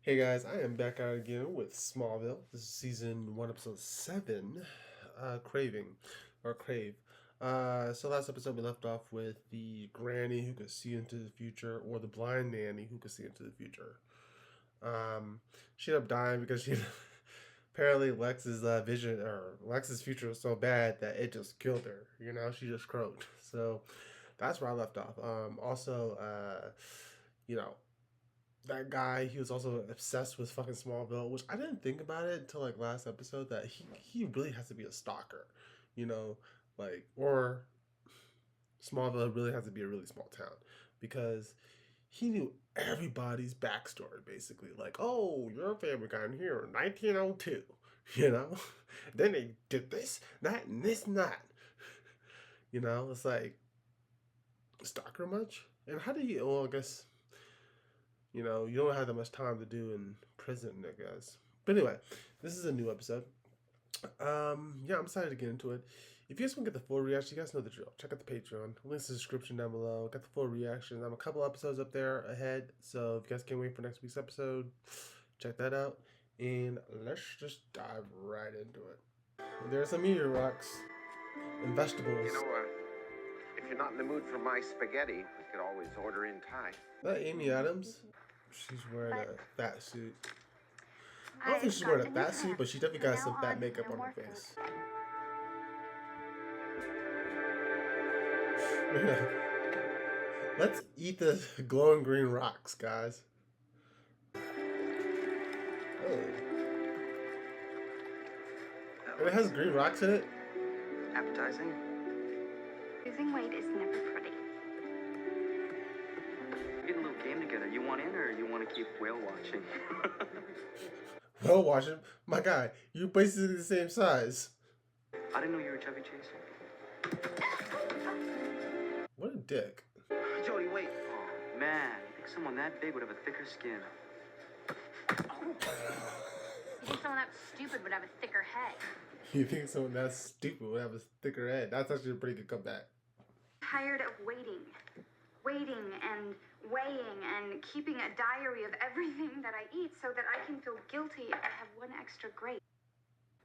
Hey guys, I am back out again with Smallville. This is season 1, episode 7, Craving, or Crave. So last episode we left off with the granny who could see into the future, or the blind nanny who could see into the future. She ended up dying because she apparently Lex's vision, or Lex's future was so bad that it just killed her. She just croaked. So that's where I left off. You know, that guy, he was also obsessed with fucking Smallville, which I didn't think about it until like last episode that he really has to be a stalker, you know, or Smallville really has to be a really small town because he knew everybody's backstory basically. Like, oh, your family got in here in 1902, you know, then they did this, that, and this, and that. It's like stalker much. And how do you? Well, I guess you don't have that much time to do in prison, I guess. But anyway, this is a new episode. Yeah, I'm excited to get into it. If you guys want to get the full reaction, you guys know the drill. Check out the Patreon. Links in the description down below. Got the full reaction. I'm a couple episodes up there ahead. So if you guys can't wait for next week's episode, check that out. And let's just dive right into it. There's some meteor rocks and vegetables. If you're not in the mood for my spaghetti, we could always order in Thai. Is that Amy Adams? She's wearing a fat suit. I don't think she's wearing a fat suit, but she definitely got some fat makeup on her face. Let's eat the glowing green rocks, guys. Oh. And it has green rocks in it? Appetizing? Losing weight is never pretty. We're getting a little game together. You want in or you want to keep whale watching? Whale watching? My guy, you're basically the same size. I didn't know you were chubby chaser. What a dick. Jody, wait. Oh, man. You think someone that big would have a thicker skin? You think someone that stupid would have a thicker head? You think someone that stupid would have a thicker head? That's actually a pretty good comeback. Tired of waiting and weighing and keeping a diary of everything that I eat so that I can feel guilty if I have one extra grape.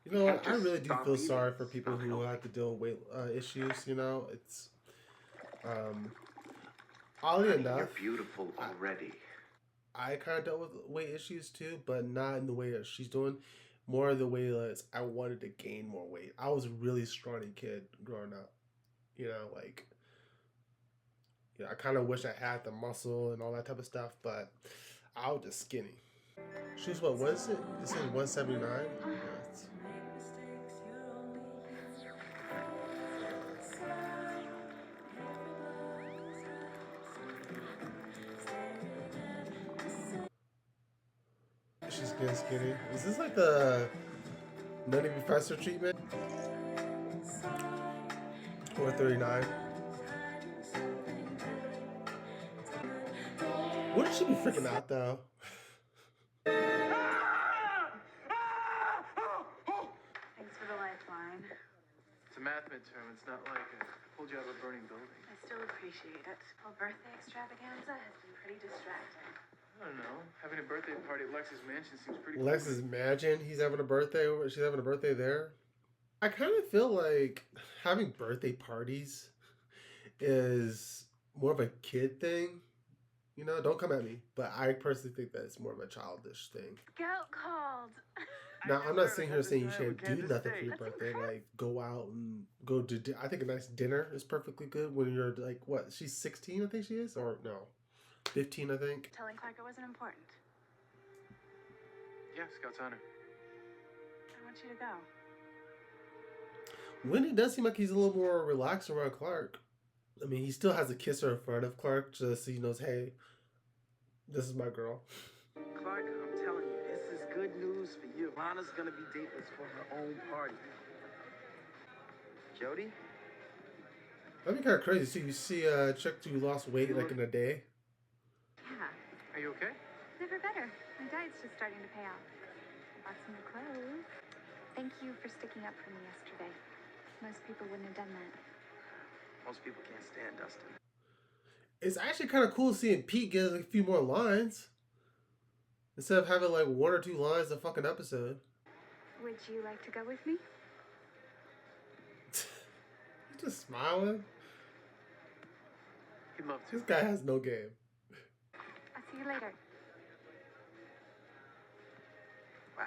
You know what? I really do feel sorry for people who have to deal with weight issues. It's oddly enough, You're beautiful already. I kind of dealt with weight issues too, but not in the way that she's doing. More the way that I wanted to gain more weight. I was a really scrawny kid growing up. I kind of wish I had the muscle and all that type of stuff, but I was just skinny. She was what is it? This is 179? Yes. She's getting skinny. Is this like the Nutty Professor treatment? 439. Wouldn't she be freaking out though? Thanks for the lifeline. It's a math midterm. It's not like I pulled you out of a burning building. I still appreciate it. Well, birthday extravaganza has been pretty distracting. I don't know. Having a birthday party at Lex's mansion seems pretty cool. Lex's mansion? He's having a birthday over. She's having a birthday there. I kind of feel like having birthday parties is more of a kid thing. Don't come at me, but I personally think that it's more of a childish thing. Goat called. Now, I'm not sitting here saying you shouldn't do nothing for your birthday, like go out and go to. I think a nice dinner is perfectly good when you're like, what? She's 16, I think she is, or no, 15, I think. Telling Clark it wasn't important. Yeah, Scout's honor. I want you to go. Wendy does seem like he's a little more relaxed around Clark. I mean, he still has a kisser in front of Clark just so he knows, hey, this is my girl. Clark, I'm telling you, this is good news for you. Lana's gonna be dateless for her own party. Jody? That'd be kind of crazy. So you see a chick who lost weight like in a day. Yeah, Are you okay? never better. My diet's just starting to pay off. I bought some new clothes. Thank you for sticking up for me yesterday. Most people wouldn't have done that. Most people can't stand Dustin. It's actually kind of cool seeing Pete get a few more lines. Instead of having like 1 or 2 lines a fucking episode. Would you like to go with me? Just smiling. He'd love to. This guy has no game. I'll see you later. Bye.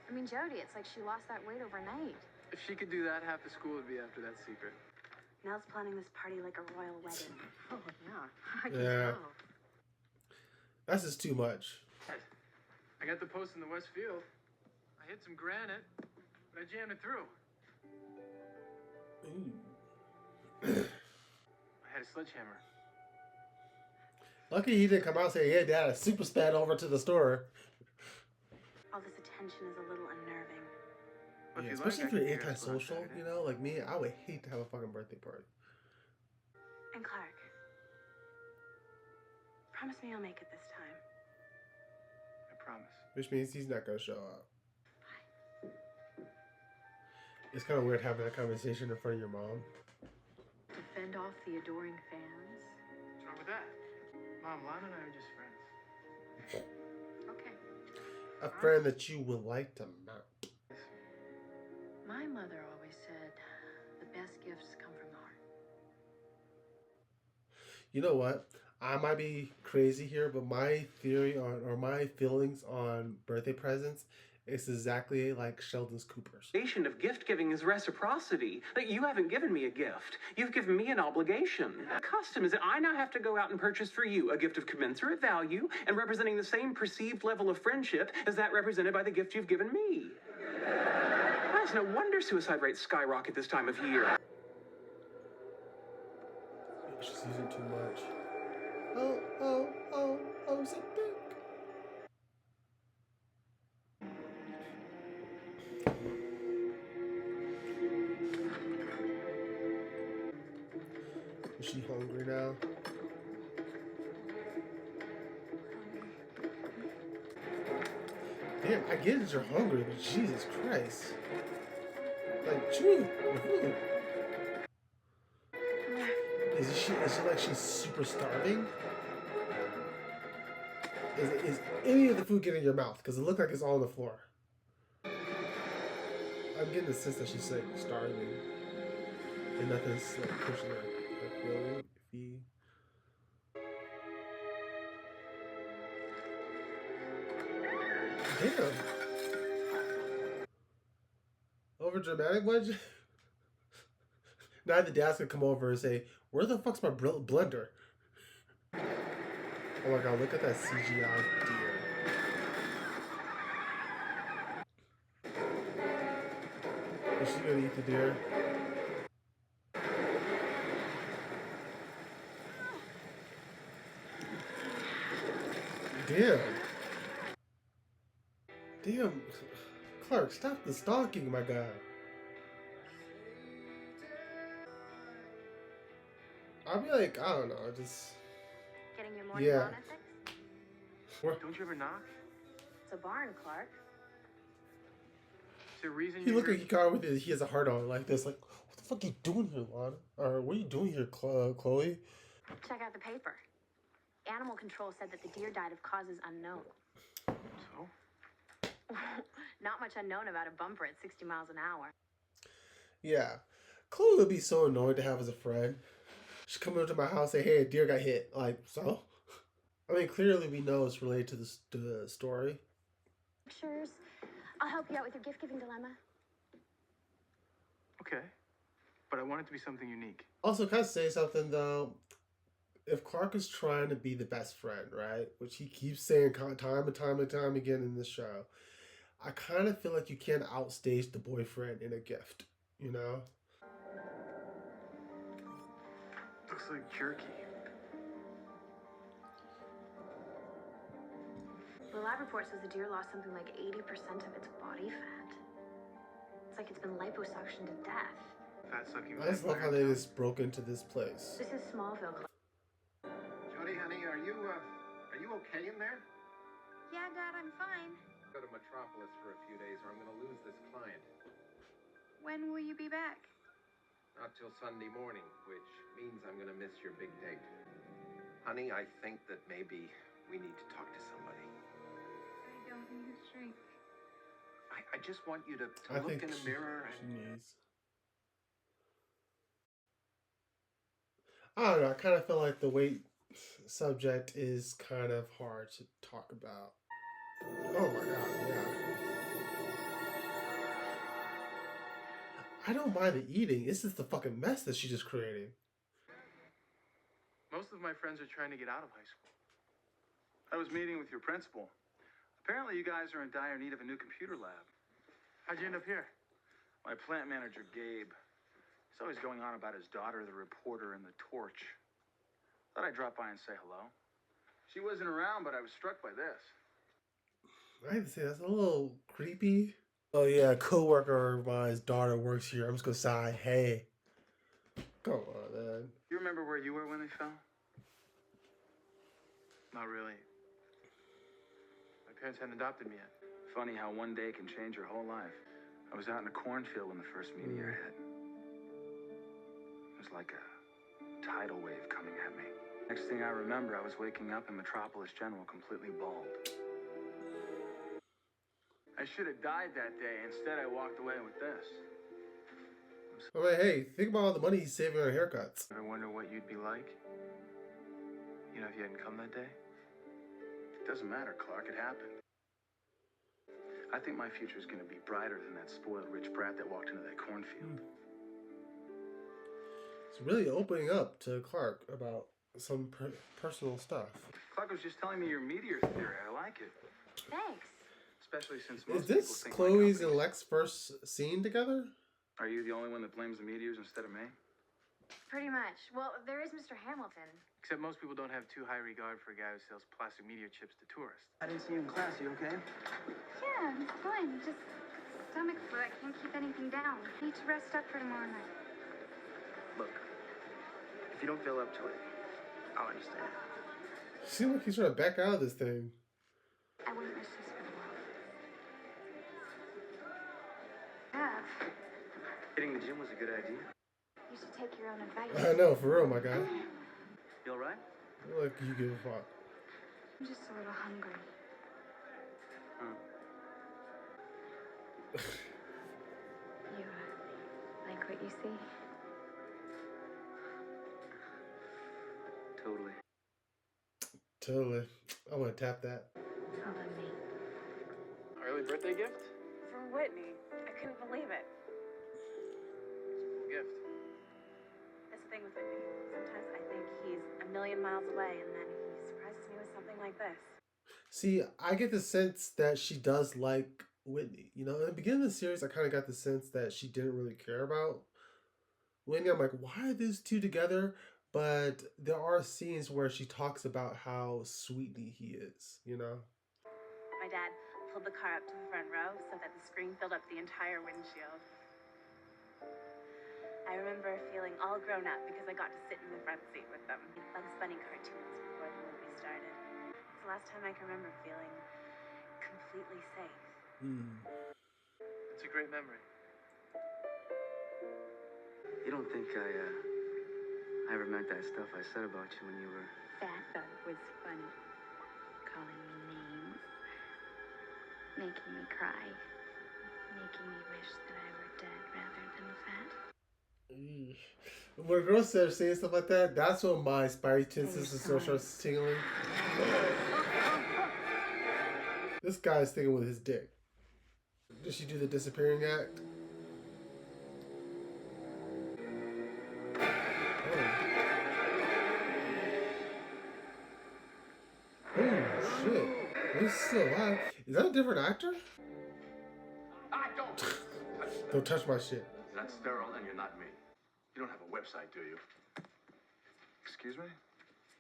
I mean, Jody, it's like she lost that weight overnight. If she could do that, half the school would be after that secret. Nell's planning this party like a royal wedding. Oh, yeah. I can Yeah. tell. That's just too much. I got the post in the West Field. I hit some granite, but I jammed it through. Ooh. I had a sledgehammer. Lucky he didn't come out and say, "Yeah, Dad, I super sped over to the store." All this attention is a little unnerving. But Yeah, if you especially like, if you're I can hear us on antisocial, Saturday. you know, like me, I would hate to have a fucking birthday party. And Clark, promise me you'll make it this time. I promise. Which means he's not gonna show up. It's kind of weird having that conversation in front of your mom. To fend off the adoring fans. What's wrong with that? Mom, Lana and I are just friends. Okay. A friend that you would like to mount. My mother always said the best gifts come from the heart. You know what? I might be crazy here, but my theory on, or my feelings on birthday presents is exactly like Sheldon Cooper's. The foundation of gift giving is reciprocity. Like, you haven't given me a gift. You've given me an obligation. The custom is that I now have to go out and purchase for you a gift of commensurate value and representing the same perceived level of friendship as that represented by the gift you've given me. That's no wonder suicide rates skyrocket this time of year. She's using too much. Oh, so big. Is she hungry now? Damn, I get that you're hungry, but Jesus Christ. Like, chew. Is she like she's super starving? Is any of the food getting in your mouth? Because it looked like it's all on the floor. I'm getting the sense that she's like starving. And nothing's like pushing her. Like, really? Feed. Damn. Over dramatic much? Now the dad's gonna come over and say, "Where the fuck's my blender?" Oh my god, look at that CGI deer. Is she gonna eat the deer? Damn. Damn. Clark, stop the stalking, my guy. I'll be like, I don't know, just... Getting your morning Yeah. run at things? Don't you ever knock? It's a barn, Clark. Is there a reason He you look like he got with it. He has a heart on like this. Like, what the fuck are you doing here, Lana? Or what are you doing here, Chloe? Check out the paper. Animal control said that the deer died of causes unknown. So? Not much unknown about a bumper at 60 miles an hour. Yeah, Chloe would be so annoyed to have as a friend. She'd come over to my house and say, "Hey, a deer got hit." Like, so? I mean, clearly we know it's related to the story. Pictures. I'll help you out with your gift-giving dilemma. Okay. But I want it to be something unique. Also, can I say something though? If Clark is trying to be the best friend, right, which he keeps saying time and time again in this show, I kind of feel like you can't outstage the boyfriend in a gift, you know? Looks like jerky. The lab report says the deer lost something like 80% of its body fat. It's like it's been liposuctioned to death. Fat sucking. I just love how they just broke into this place. This is Smallville. Jody, honey, are you okay in there? Yeah, Dad, I'm fine. Go to Metropolis for a few days or I'm going to lose this client. When will you be back? Not till Sunday morning, which means I'm going to miss your big date. Honey, I think that maybe we need to talk to somebody. don't need a shrink. I just want you to I look think in the mirror she and needs. I don't know. I kind of feel like the weight subject is kind of hard to talk about. Oh my god, yeah. I don't mind the eating. This is the fucking mess that she just created. most of my friends are trying to get out of high school. I was meeting with your principal. Apparently you guys are in dire need of a new computer lab. How'd you end up here? My plant manager, Gabe, he's always going on about his daughter, the reporter, and the torch. Thought I'd drop by and say hello. She wasn't around, but I was struck by this. I have to say, that's a little creepy. Oh yeah, a coworker of mine's daughter works here. I'm just gonna sigh, hey. Come on, man. You remember where you were when they fell? Not really. My parents hadn't adopted me yet. Funny how one day can change your whole life. I was out in a cornfield when the first meteor hit. It was like a tidal wave coming at me. Next thing I remember, I was waking up in Metropolis General completely bald. I should have died that day. Instead, I walked away with this. I'm like, hey, think about all the money he's saving on haircuts. Ever wonder what you'd be like? You know, if you hadn't come that day? It doesn't matter, Clark. It happened. I think my future is going to be brighter than that spoiled rich brat that walked into that cornfield. It's really opening up to Clark about some personal stuff. Clark was just telling me your meteor theory. I like it. Thanks. Especially since Is most this people think Chloe's and Lex's first scene together? Are you the only one that blames the meteors instead of me? Pretty much. Well, there is Mr. Hamilton. Except most people don't have too high regard for a guy who sells plastic meteor chips to tourists. I didn't see you in class. You okay? Yeah, I'm fine. Just stomach flu. I can't keep anything down. Need to rest up for tomorrow night. Look, if you don't feel up to it, I'll understand. Seems like he's trying to back out of this thing. I wouldn't wish this for the world. Have. Hitting the gym was a good idea. You should take your own advice. I know, for real, my guy. You alright? Look, you give a fuck. I'm just a little hungry. You like what you see? Totally. Totally. I want to tap that. Hold on me. Early birthday gift? For Whitney. I couldn't believe it. Gift. That's the thing with Whitney. Sometimes I think he's a million miles away, and then he surprises me with something like this. See, I get the sense that she does like Whitney. You know, in the beginning of the series, I kind of got the sense that she didn't really care about Whitney. I'm like, why are these two together? But there are scenes where she talks about how sweetly he is, you know? My dad pulled the car up to the front row so that the screen filled up the entire windshield. I remember feeling all grown up because I got to sit in the front seat with them. Bugs Bunny cartoons before the movie started. It's the last time I can remember feeling completely safe. It's a great memory. You don't think I ever meant that stuff I said about you when you were... That was funny. Calling me names. Making me cry. Making me wish that I were dead rather than fat. When girls start saying stuff like that, that's when my spidey senses starts tingling. This guy's thinking with his dick. Did she do the disappearing act? Oh shit. He's still alive. Is that a different actor? Don't touch my shit. That's sterile and you're not me. You don't have a website, do you? Excuse me?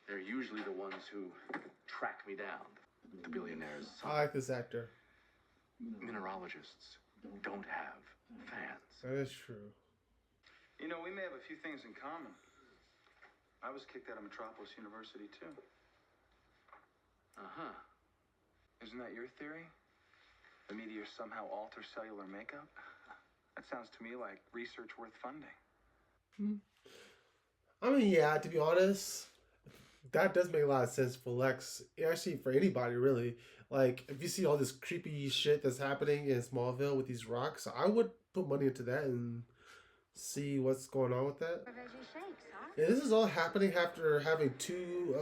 They're usually the ones who track me down. The billionaires. I like this actor. Mineralogists don't have fans. That is true. You know, we may have a few things in common. I was kicked out of Metropolis University, too. Uh-huh. Isn't that your theory? The meteors somehow alter cellular makeup? That sounds to me like research worth funding. I mean, yeah, to be honest, that does make a lot of sense for Lex. Actually, for anybody, really. Like, if you see all this creepy shit that's happening in Smallville with these rocks, I would put money into that and see what's going on with that. Veggie shakes, huh? And this is all happening after having two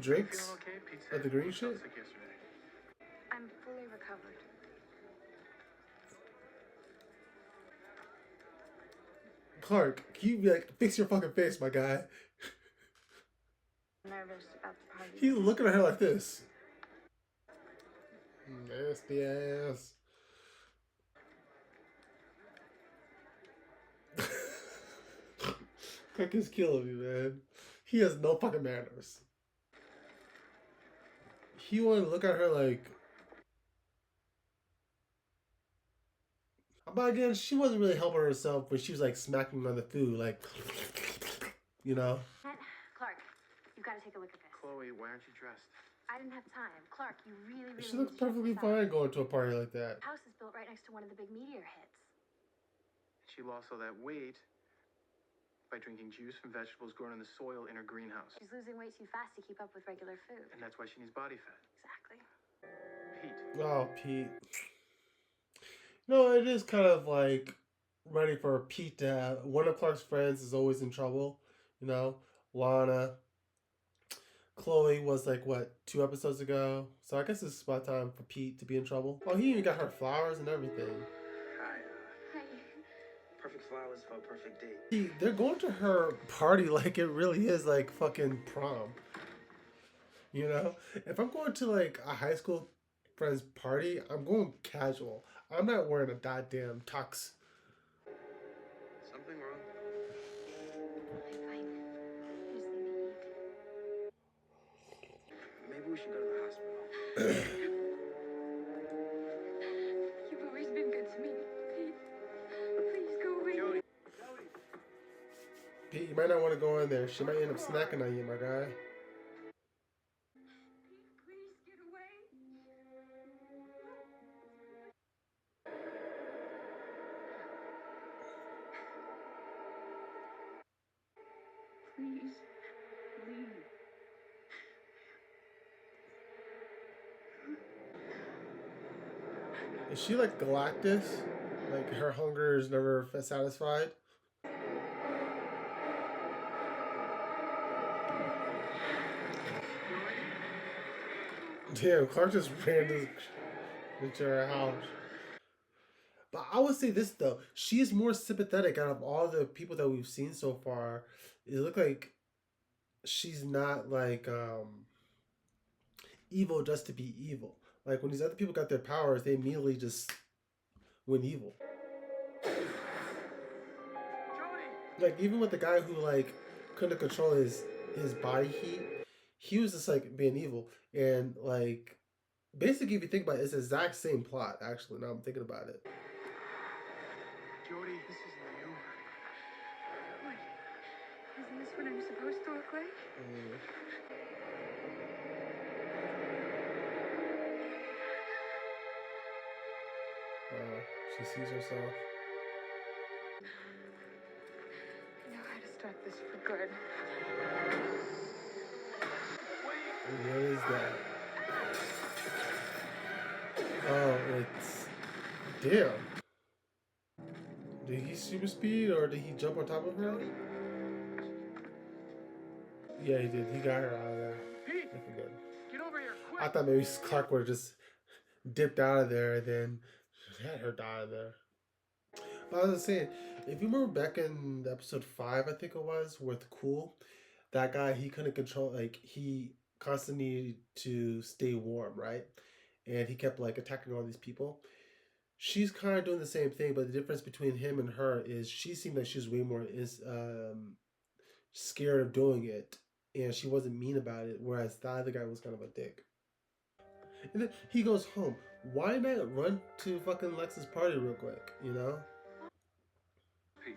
drinks Feeling okay? Pete of said the green you felt shit. sick yesterday. I'm fully recovered. Clark, can you be like, fix your fucking face, my guy? Nervous about the party. He's looking at her like this. Nasty ass. Clark is killing me, man. He has no fucking manners. He wanted to look at her like. But again, she wasn't really helping herself when she was like smacking on the food, like, you know. Clark, you've got to take a look at this. Chloe, why aren't you dressed? I didn't have time. Clark, you really She need looks to check perfectly this out. fine going to a party like that. The house is built right next to one of the big meteor hits. She lost all that weight by drinking juice from vegetables grown in the soil in her greenhouse. She's losing weight too fast to keep up with regular food. And that's why she needs body fat. Exactly. Pete. Oh, Pete. No, it is kind of like ready for Pete to have. One of Clark's friends is always in trouble, you know. Lana. Chloe was like, what, 2 episodes ago? So I guess it's about time for Pete to be in trouble. Oh, he even got her flowers and everything. Hi. Hey. Perfect flowers for a perfect date. They're going to her party like it really is like fucking prom. You know? If I'm going to like a high school friend's party, I'm going casual. I'm not wearing a goddamn tux. Something wrong? I'm fine. I just need to eat. Maybe we should go to the hospital. You've always been good to me, Pete. Please go away. Jody. Pete, you might not want to go in there. She might end up snacking on you, my guy. Please get away. Please leave. Is she like Galactus? Like her hunger is never satisfied? Damn, Clark just ran into her house. But I would say this though, she's more sympathetic out of all the people that we've seen so far. It looked like she's not like evil just to be evil. Like when these other people got their powers, they immediately just went evil. Jody! Like even with the guy who like couldn't control his body heat, he was just like being evil. And like basically if you think about it, it's the exact same plot actually, now I'm thinking about it. Jody, this isn't you. Wait. Isn't this what I'm supposed to look like? She sees herself. I know how to start this for good. What is that? Oh, it's... Damn. Did he super speed or did he jump on top of her? Yeah, he did. He got her out of there. Pete! Looking good. Get over here, quick! I thought maybe Clark would have just dipped out of there and then had her die there. But I was saying, if you remember back in episode 5, I think it was, with Cool, that guy, he couldn't control, like, he constantly needed to stay warm, right? And he kept, like, attacking all these people. She's kind of doing the same thing, but the difference between him and her is she seemed like she was way more scared of doing it, and she wasn't mean about it, whereas the other guy was kind of a dick. And then he goes home. Why not run to fucking Lex's party real quick, you know? Pete.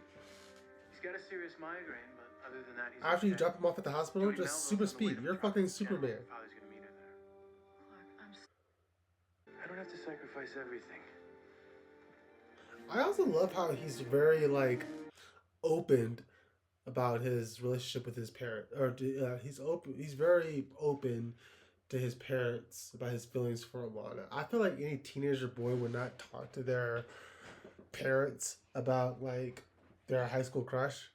He's got a serious migraine, but other than that, he's After you okay. drop him off at the hospital, Jody just Melville's super on the way speed. to You're drop fucking her off. Superman. Her father's gonna meet her there. Clark, I don't have to sacrifice everything. I also love how he's very, like, open about his relationship with his parent. Or he's very open to his parents about his feelings for Alana. I feel like any teenager boy would not talk to their parents about like their high school crush.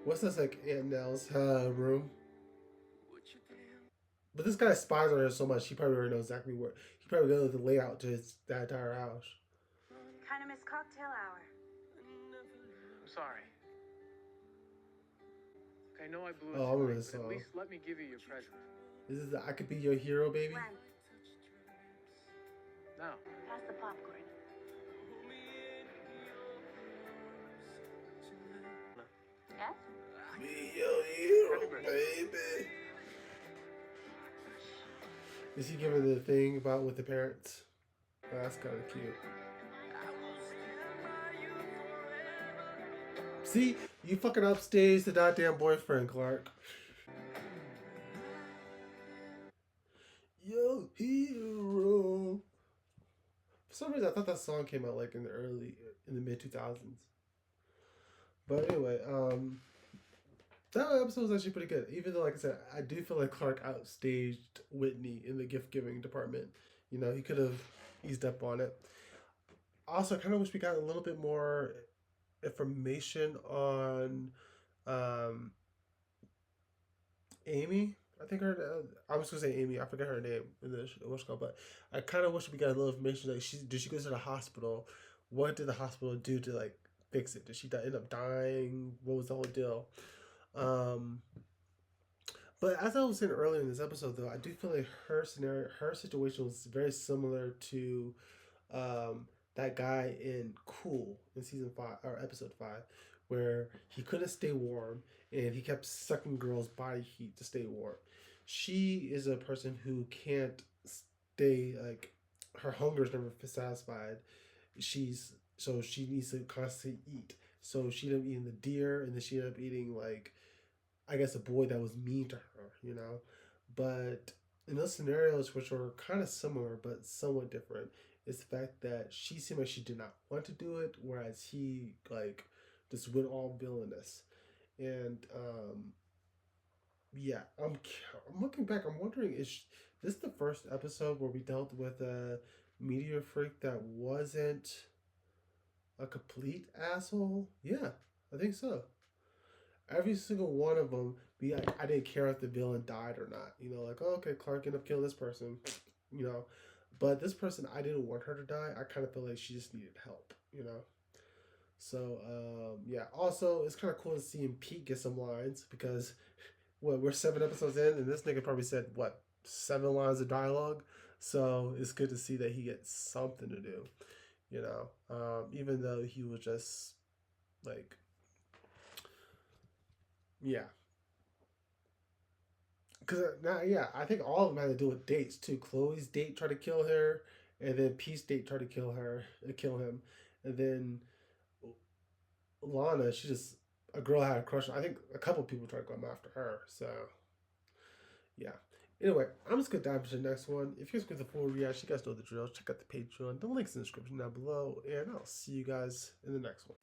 What's this, like Aunt Nell's room? But this guy spies on her so much, he probably already knows exactly where. He probably knows the layout to that entire house. Kind of missed cocktail hour. I'm sorry. I know I blew it Oh, I tonight, remember this but at song. least let me give you your present. This is the I Could Be Your Hero, baby. When? Now. Pass the popcorn. Yes? Be your hero, baby. Is he giving the thing about with the parents? Oh, that's kind of cute. See, you fucking upstage the goddamn boyfriend, Clark. Yo, hero. For some reason, I thought that song came out like in the mid 2000s. But anyway, that episode was actually pretty good. Even though, like I said, I do feel like Clark outstaged Whitney in the gift giving department. You know, he could have eased up on it. Also, I kind of wish we got a little bit more information on Amy. I think I was gonna say Amy. I forget her name in the what's called, but I kind of wish we got a little information. Like, did she go to the hospital? What did the hospital do to like fix it? Did she end up dying? What was the whole deal? But as I was saying earlier in this episode, though, I do feel like her situation was very similar to that guy in Cool in season 5 or episode 5, where he couldn't stay warm and he kept sucking girls' body heat to stay warm. She is a person who can't stay, like, her hunger is never satisfied. So she needs to constantly eat. So she ended up eating the deer, and then she ended up eating, like, I guess a boy that was mean to her, you know. But in those scenarios, which were kind of similar but somewhat different, is the fact that she seemed like she did not want to do it, whereas he like just went all villainous. And yeah, I'm looking back. I'm wondering, is this the first episode where we dealt with a meteor freak that wasn't a complete asshole? Yeah, I think so. Every single one of them, I didn't care if the villain died or not. You know, like, oh, okay, Clark ended up killing this person. You know, but this person, I didn't want her to die. I kind of feel like she just needed help. You know. So yeah. Also, it's kind of cool to see him Pete get some lines because we're 7 episodes in, and this nigga probably said what 7 lines of dialogue. So it's good to see that he gets something to do. You know, even though he was just like, yeah. Because now, yeah, I think all of them had to do with dates too. Chloe's date tried to kill her, and then Pete's date tried to kill him, and then Lana, a girl had a crush. I think a couple people tried to come after her. So, yeah. Anyway, I'm just gonna dive into the next one. If you guys get the full reaction, you guys know the drill. Check out the Patreon. The link's in the description down below, and I'll see you guys in the next one.